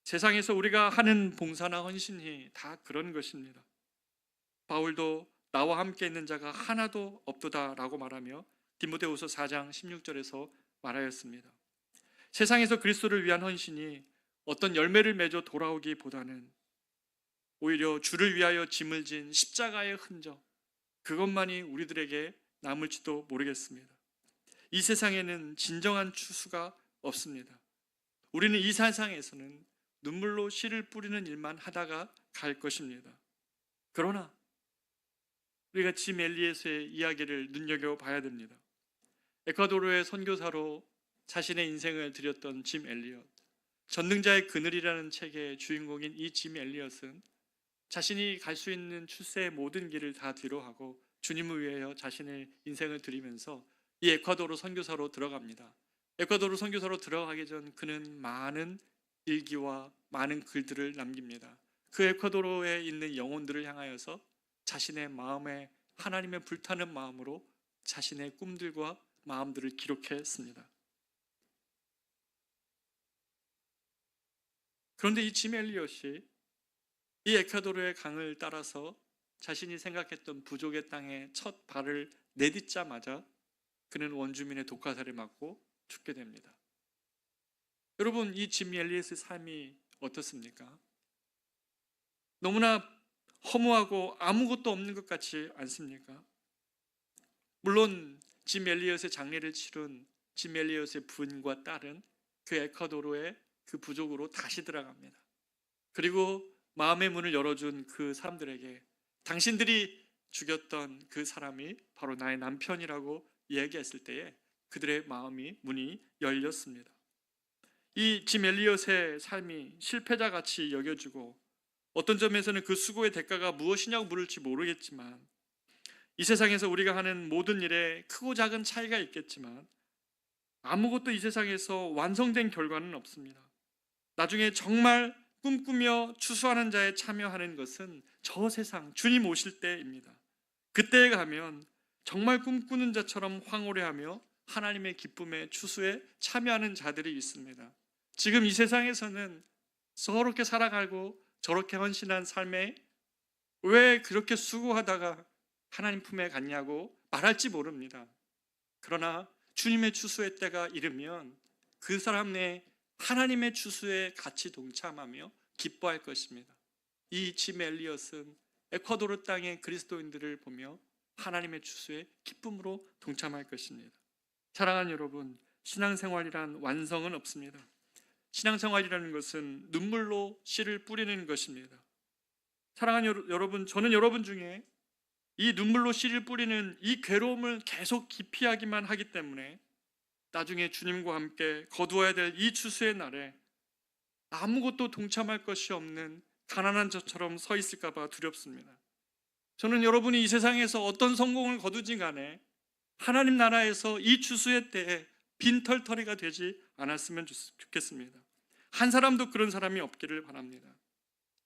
세상에서 우리가 하는 봉사나 헌신이 다 그런 것입니다. 바울도 나와 함께 있는 자가 하나도 없도다라고 말하며 디모데후서 4장 16절에서 말하였습니다. 세상에서 그리스도를 위한 헌신이 어떤 열매를 맺어 돌아오기보다는 오히려 주를 위하여 짐을 진 십자가의 흔적, 그것만이 우리들에게 남을지도 모르겠습니다. 이 세상에는 진정한 추수가 없습니다. 우리는 이 세상에서는 눈물로 씨를 뿌리는 일만 하다가 갈 것입니다. 그러나 우리가 짐 엘리엇의 이야기를 눈여겨봐야 됩니다. 에콰도르의 선교사로 자신의 인생을 드렸던 짐 엘리엇, 전능자의 그늘이라는 책의 주인공인 이 짐 엘리엇은 자신이 갈 수 있는 출세의 모든 길을 다 뒤로하고 주님을 위하여 자신의 인생을 드리면서 이 에콰도르 선교사로 들어갑니다. 에콰도르 선교사로 들어가기 전 그는 많은 일기와 많은 글들을 남깁니다. 그 에콰도르에 있는 영혼들을 향하여서 자신의 마음에 하나님의 불타는 마음으로 자신의 꿈들과 마음들을 기록했습니다. 그런데 이 짐 엘리엇이 이 에콰도르의 강을 따라서 자신이 생각했던 부족의 땅에 첫 발을 내딛자마자 그는 원주민의 독화살을 맞고 죽게 됩니다. 여러분, 이 짐 엘리엇의 삶이 어떻습니까? 너무나 허무하고 아무것도 없는 것 같지 않습니까? 물론 짐 엘리엇의 장례를 치른 짐 엘리엇의 부인과 딸은 그 에콰도르의 그 부족으로 다시 들어갑니다. 그리고 마음의 문을 열어준 그 사람들에게 당신들이 죽였던 그 사람이 바로 나의 남편이라고 이야기했을 때에 그들의 문이 열렸습니다. 이 짐 엘리엇의 삶이 실패자같이 여겨지고 어떤 점에서는 그 수고의 대가가 무엇이냐고 물을지 모르겠지만 이 세상에서 우리가 하는 모든 일에 크고 작은 차이가 있겠지만 아무것도 이 세상에서 완성된 결과는 없습니다. 나중에 정말 꿈꾸며 추수하는 자에 참여하는 것은 저 세상 주님 오실 때입니다. 그때에 가면 정말 꿈꾸는 자처럼 황홀해하며 하나님의 기쁨의 추수에 참여하는 자들이 있습니다. 지금 이 세상에서는 저렇게 살아가고 저렇게 헌신한 삶에 왜 그렇게 수고하다가 하나님 품에 갔냐고 말할지 모릅니다. 그러나 주님의 추수의 때가 이르면 그 사람 내에 하나님의 추수에 같이 동참하며 기뻐할 것입니다. 이 짐 엘리엇은 에콰도르 땅의 그리스도인들을 보며 하나님의 추수에 기쁨으로 동참할 것입니다. 사랑하는 여러분, 신앙생활이란 완성은 없습니다. 신앙생활이라는 것은 눈물로 씨를 뿌리는 것입니다. 사랑하는 여러분, 저는 여러분 중에 이 눈물로 씨를 뿌리는 이 괴로움을 계속 기피하기만 하기 때문에 나중에 주님과 함께 거두어야 될 이 추수의 날에 아무것도 동참할 것이 없는 가난한 저처럼 서 있을까 봐 두렵습니다. 저는 여러분이 이 세상에서 어떤 성공을 거두지 간에 하나님 나라에서 이 추수의 때에 빈털터리가 되지 않았으면 좋겠습니다. 한 사람도 그런 사람이 없기를 바랍니다.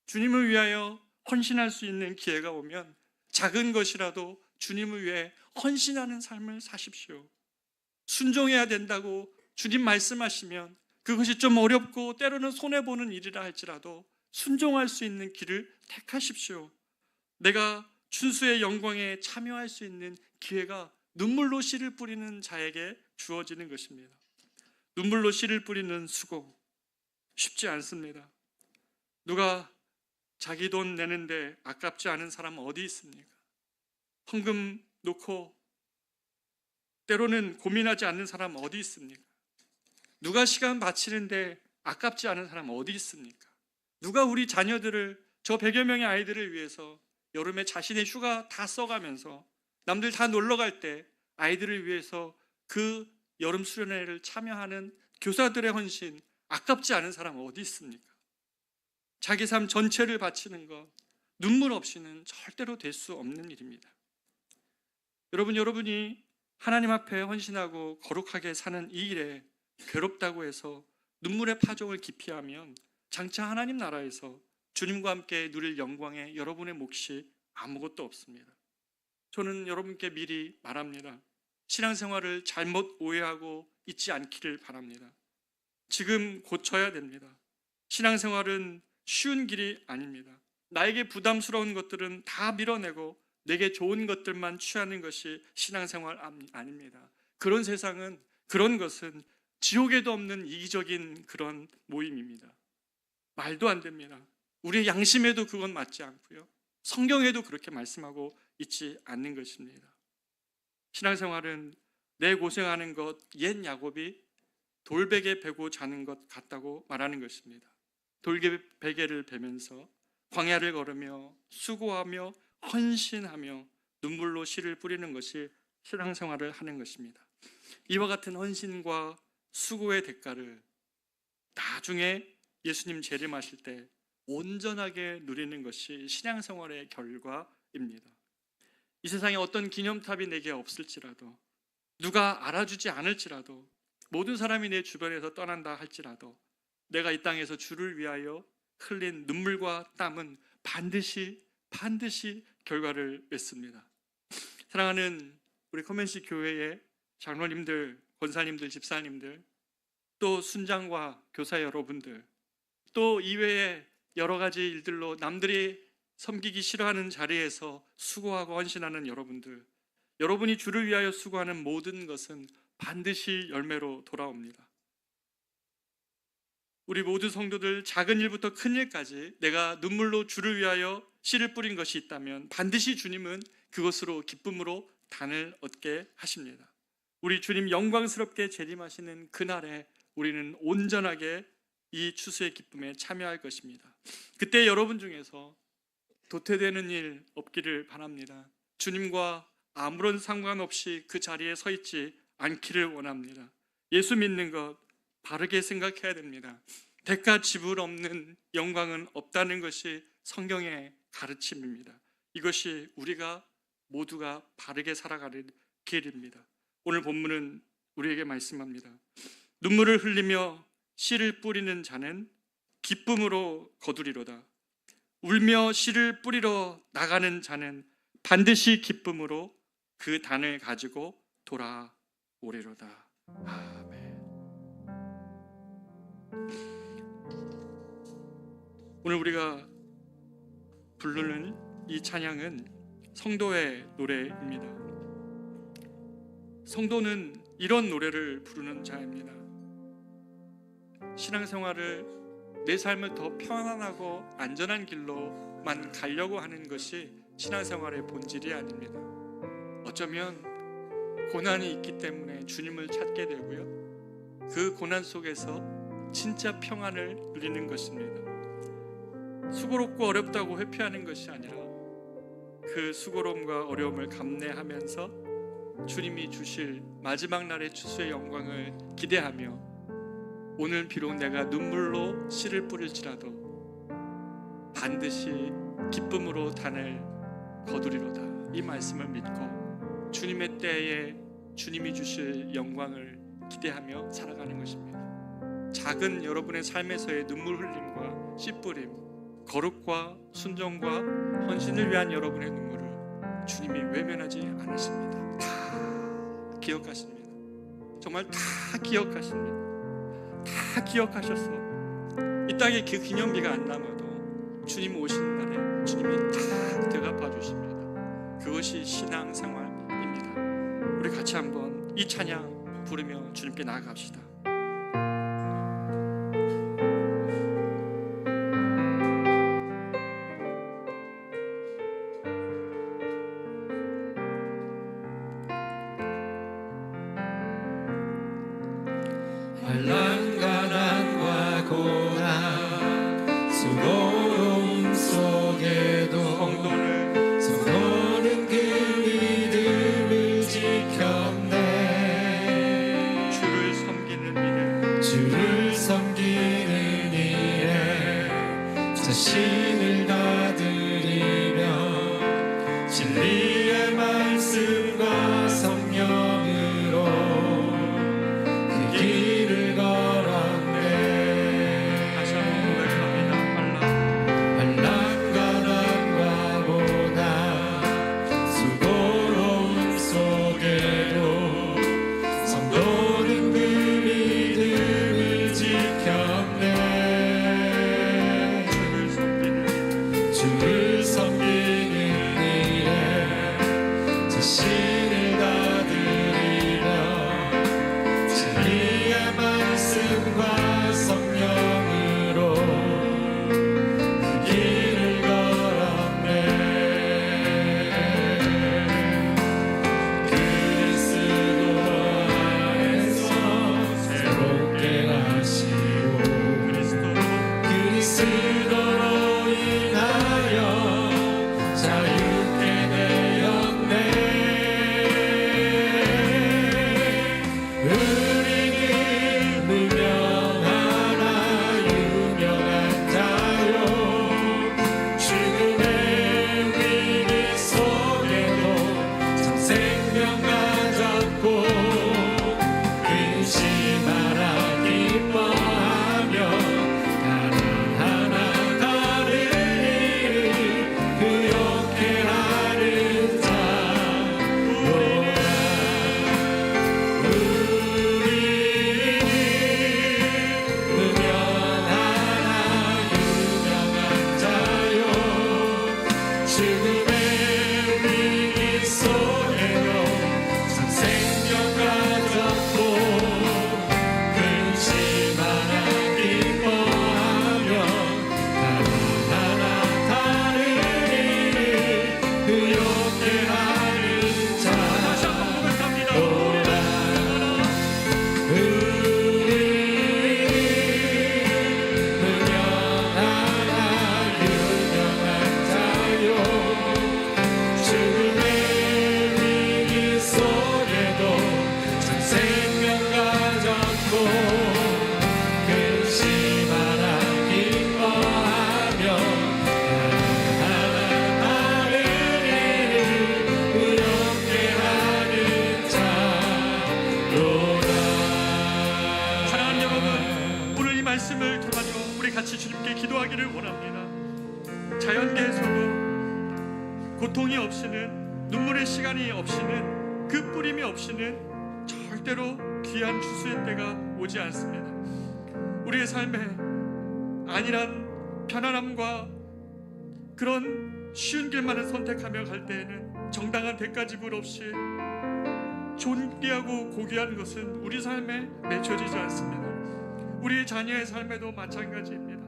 주님을 위하여 헌신할 수 있는 기회가 오면 작은 것이라도 주님을 위해 헌신하는 삶을 사십시오. 순종해야 된다고 주님 말씀하시면 그것이 좀 어렵고 때로는 손해보는 일이라 할지라도 순종할 수 있는 길을 택하십시오. 내가 춘수의 영광에 참여할 수 있는 기회가 눈물로 씨를 뿌리는 자에게 주어지는 것입니다. 눈물로 씨를 뿌리는 수고 쉽지 않습니다. 누가 자기 돈 내는데 아깝지 않은 사람은 어디 있습니까? 헌금 놓고 때로는 고민하지 않는 사람은 어디 있습니까? 누가 시간 바치는데 아깝지 않은 사람은 어디 있습니까? 누가 우리 자녀들을, 저 100여 명의 아이들을 위해서 여름에 자신의 휴가 다 써가면서 남들 다 놀러 갈 때 아이들을 위해서 그 여름 수련회를 참여하는 교사들의 헌신 아깝지 않은 사람은 어디 있습니까? 자기 삶 전체를 바치는 것 눈물 없이는 절대로 될 수 없는 일입니다. 여러분이 하나님 앞에 헌신하고 거룩하게 사는 이 일에 괴롭다고 해서 눈물의 파종을 기피하면 장차 하나님 나라에서 주님과 함께 누릴 영광에 여러분의 몫이 아무것도 없습니다. 저는 여러분께 미리 말합니다. 신앙생활을 잘못 오해하고 있지 않기를 바랍니다. 지금 고쳐야 됩니다. 신앙생활은 쉬운 길이 아닙니다. 나에게 부담스러운 것들은 다 밀어내고 내게 좋은 것들만 취하는 것이 신앙생활 아닙니다. 그런 세상은, 그런 것은 지옥에도 없는 이기적인 그런 모임입니다. 말도 안 됩니다. 우리의 양심에도 그건 맞지 않고요. 성경에도 그렇게 말씀하고 있지 않는 것입니다. 신앙생활은 내 고생하는 것, 옛 야곱이 돌베개 베고 자는 것 같다고 말하는 것입니다. 돌베개를 베면서 광야를 걸으며 수고하며 헌신하며 눈물로 씨를 뿌리는 것이 신앙생활을 하는 것입니다. 이와 같은 헌신과 수고의 대가를 나중에 예수님 재림하실 때 온전하게 누리는 것이 신앙생활의 결과입니다. 이 세상에 어떤 기념탑이 내게 없을지라도, 누가 알아주지 않을지라도, 모든 사람이 내 주변에서 떠난다 할지라도 내가 이 땅에서 주를 위하여 흘린 눈물과 땀은 반드시 결과를 맺습니다. 사랑하는 우리 커맨시 교회의 장로님들, 권사님들, 집사님들, 또 순장과 교사 여러분들, 또 이외에 여러 가지 일들로 남들이 섬기기 싫어하는 자리에서 수고하고 헌신하는 여러분들, 여러분이 주를 위하여 수고하는 모든 것은 반드시 열매로 돌아옵니다. 우리 모든 성도들 작은 일부터 큰 일까지 내가 눈물로 주를 위하여 씨를 뿌린 것이 있다면 반드시 주님은 그것으로 기쁨으로 단을 얻게 하십니다. 우리 주님 영광스럽게 재림하시는 그날에 우리는 온전하게 이 추수의 기쁨에 참여할 것입니다. 그때 여러분 중에서 도태되는 일 없기를 바랍니다. 주님과 아무런 상관없이 그 자리에 서 있지 않기를 원합니다. 예수 믿는 것 바르게 생각해야 됩니다. 대가 지불 없는 영광은 없다는 것이 성경의 가르침입니다. 이것이 우리가 모두가 바르게 살아가는 길입니다. 오늘 본문은 우리에게 말씀합니다. 눈물을 흘리며 씨를 뿌리는 자는 기쁨으로 거두리로다. 울며 씨를 뿌리러 나가는 자는 반드시 기쁨으로 그 단을 가지고 돌아오리로다. 아멘. 오늘 우리가 부르는 이 찬양은 성도의 노래입니다. 성도는 이런 노래를 부르는 자입니다. 신앙생활을 내 삶을 더 편안하고 안전한 길로만 가려고 하는 것이 신앙생활의 본질이 아닙니다. 어쩌면 고난이 있기 때문에 주님을 찾게 되고요, 그 고난 속에서 진짜 평안을 누리는 것입니다. 수고롭고 어렵다고 회피하는 것이 아니라 그 수고로움과 어려움을 감내하면서 주님이 주실 마지막 날의 주수의 영광을 기대하며 오늘 비록 내가 눈물로 씨를 뿌릴지라도 반드시 기쁨으로 단을 거두리로다. 이 말씀을 믿고 주님의 때에 주님이 주실 영광을 기대하며 살아가는 것입니다. 작은 여러분의 삶에서의 눈물 흘림과 씨 뿌림, 거룩과 순종과 헌신을 위한 여러분의 눈물을 주님이 외면하지 않으십니다. 다 기억하십니다. 정말 다 기억하십니다. 다 기억하셔서 이 땅에 그 기념비가 안 남아도 주님 오시는 날에 주님이 다 대갚아 주십니다. 그것이 신앙생활입니다. 우리 같이 한번 이 찬양 부르며 주님께 나아갑시다. 환난 가난과 고난 수고로움 속에도 성도는 그 믿음을 지켰네. 주를 섬기는 일에 자신을 다 드리며 진리의 말씀과 성령으로 그 길을 걸었네. 다시 한번 고백합니다. 환난 가난과 고난 수고로움 속에도 성도는 그 믿음을 지켰네. 주를 섬기는 일에 자신을 다 드리며 진리의 말씀과 성령으로 그 길을 걸었네. 그리스도 안에서 새롭게 하시고 그리스도로 인하여 자유케 되었네. 우리는 무명하나 유명한 자요 죽음의 위기 속에도 참 생명 가졌고 근심하라 기뻐하며 하나하나 다른 일을 그렇게 하는 자로라. 우리는 무명하나 유명한 자요 죽음의 위기 속에도 참 생명 가졌고 근심하나 기뻐하며 하나하나 다른 일을 그렇게 하는 다시 한번 고백합니다. 자로라. 무명하나 유명한 자요 죽음의 위기 속에도 참 생명 가졌고 근심하라 기뻐하며 하나하나 다른 일을 그렇게 하는 자로다. 사랑하는 여러분, 오늘 이 말씀을 통하여 우리 같이 주님께 기도하기를 원합니다. 자연계에서도 고통이 없이는, 눈물의 시간이 없이는, 그 뿌림이 없이는 절대로 귀한 추수의 때가 오지 않습니다. 우리의 삶에 안일한 편안함과 그런 쉬운 길만을 선택하며 갈 때에는 정당한 대가 지불 없이 존귀하고 고귀한 것은 우리 삶에 맺혀지지 않습니다. 우리 자녀의 삶에도 마찬가지입니다.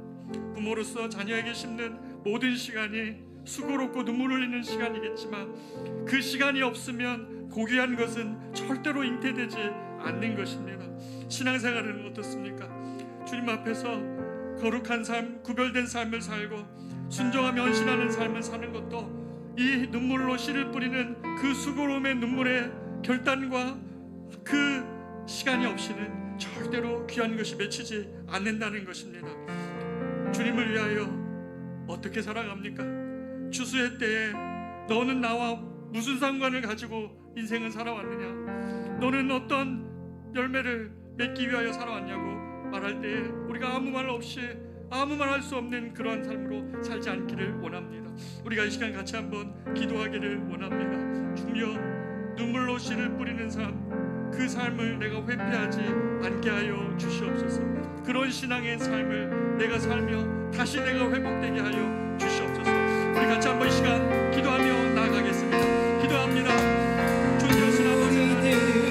부모로서 자녀에게 심는 모든 시간이 수고롭고 눈물 흘리는 시간이겠지만 그 시간이 없으면 고귀한 것은 절대로 잉태되지 않는 것입니다. 신앙생활은 어떻습니까? 주님 앞에서 거룩한 삶, 구별된 삶을 살고 순종하며 헌신하는 삶을 사는 것도 이 눈물로 씨를 뿌리는 그 수고로움의 눈물에 결단과 그 시간이 없이는 절대로 귀한 것이 맺히지 않는다는 것입니다. 주님을 위하여 어떻게 살아갑니까? 추수의 때에 너는 나와 무슨 상관을 가지고 인생은 살아왔느냐? 너는 어떤 열매를 맺기 위하여 살아왔냐고 말할 때에 우리가 아무 말 없이 아무 말 할 수 없는 그러한 삶으로 살지 않기를 원합니다. 우리가 이 시간 같이 한번 기도하기를 원합니다. 주여, 눈물로 씨를 뿌리는 삶, 그 삶을 내가 회피하지 않게 하여 주시옵소서. 그런 신앙의 삶을 내가 살며 다시 내가 회복되게 하여 주시옵소서. 우리 같이 한번 이 시간 기도하며 나아가겠습니다. 기도합니다. 존귀하신 아버지 하나님,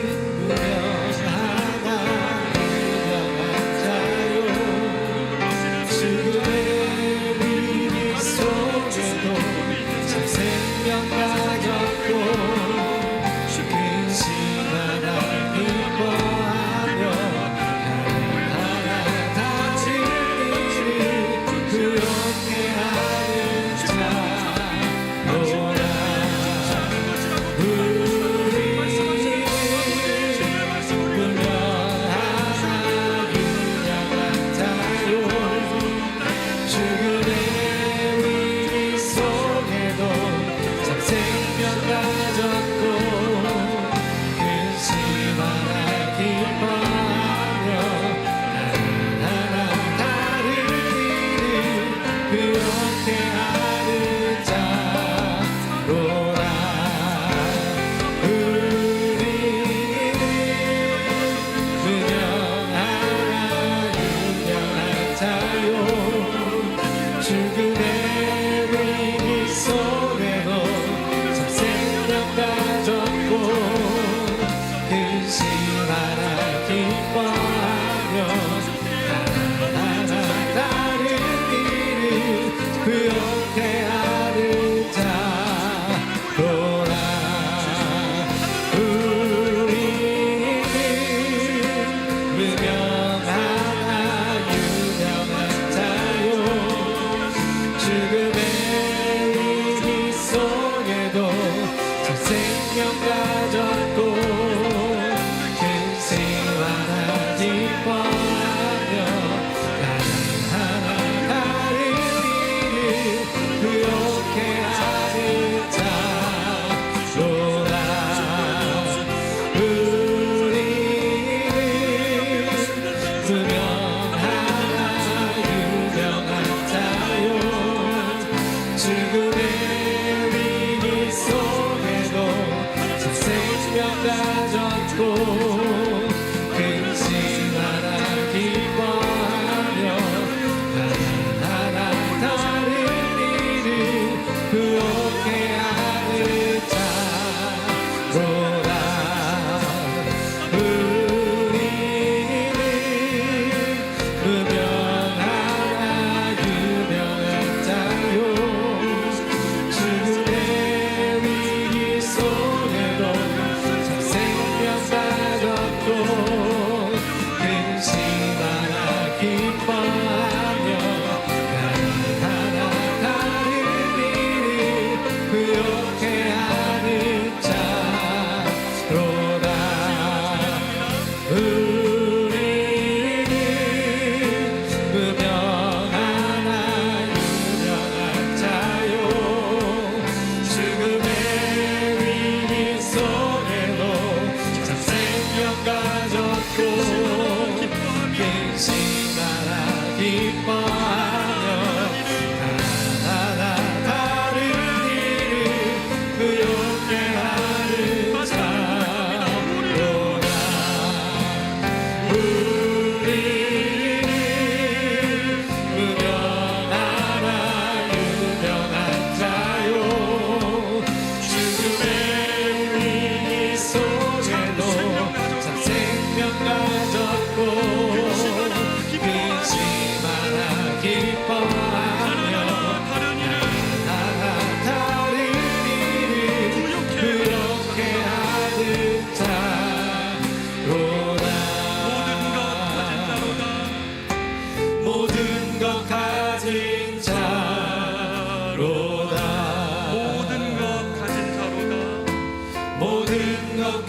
모든 것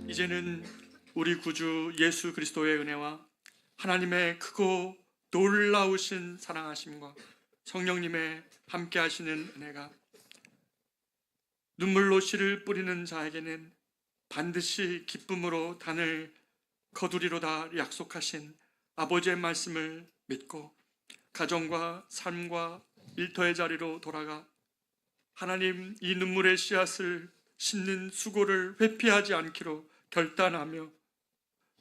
이제는 우리 구주 예수 그리스도의 은혜와 하나님의 크고 놀라우신 사랑하심과 성령님의 함께 하시는 은혜가 눈물로 씨를 뿌리는 자에게는 반드시 기쁨으로 단을 거두리로다 약속하신 아버지의 말씀을 믿고 가정과 삶과 일터의 자리로 돌아가 하나님 이 눈물의 씨앗을 심는 수고를 회피하지 않기로 결단하며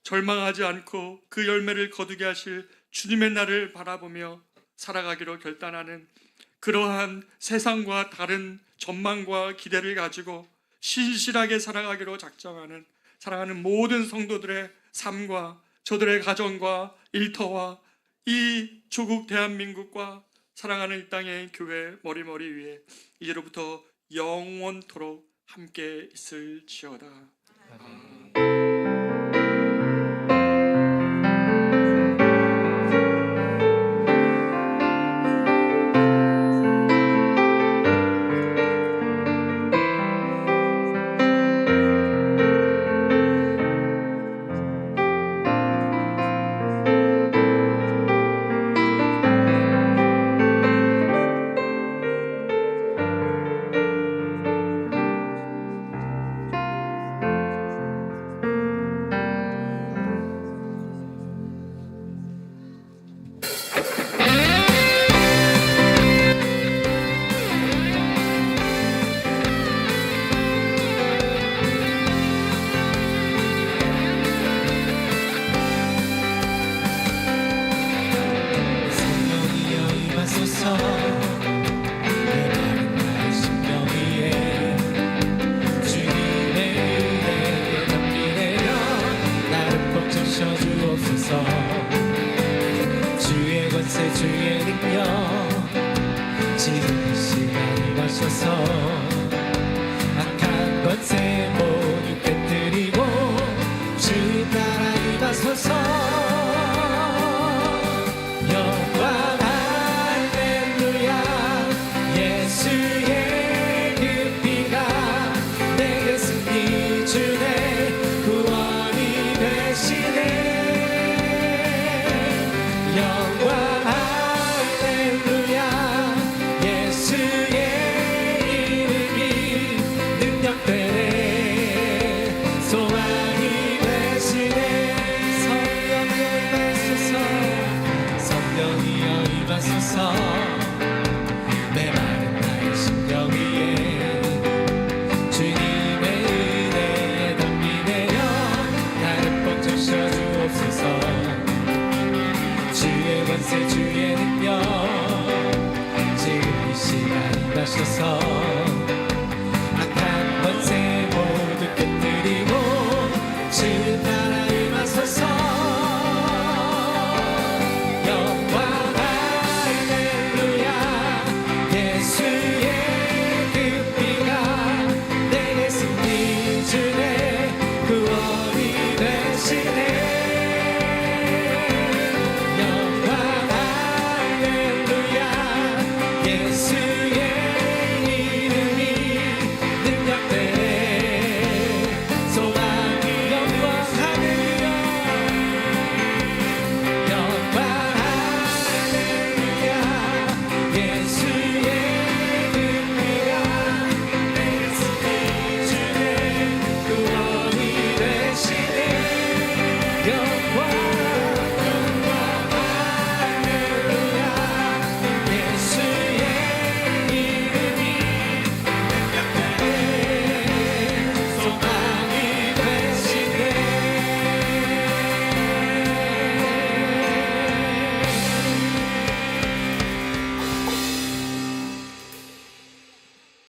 절망하지 않고 그 열매를 거두게 하실 주님의 날을 바라보며 살아가기로 결단하는 그러한 세상과 다른 전망과 기대를 가지고 신실하게 살아가기로 작정하는 사랑하는 모든 성도들의 삶과 저들의 가정과 일터와 이 조국 대한민국과 사랑하는 이 땅의 교회 머리머리 위에 이제로부터 영원토록 함께 있을지어다. 성령이여 임하소서 내 마른 나의 심령 위에 주님의 은혜에 담비내려 나를 꼭 적셔주옵소서. 주의 권세 주의 능력 지금 이 시간 임하소서.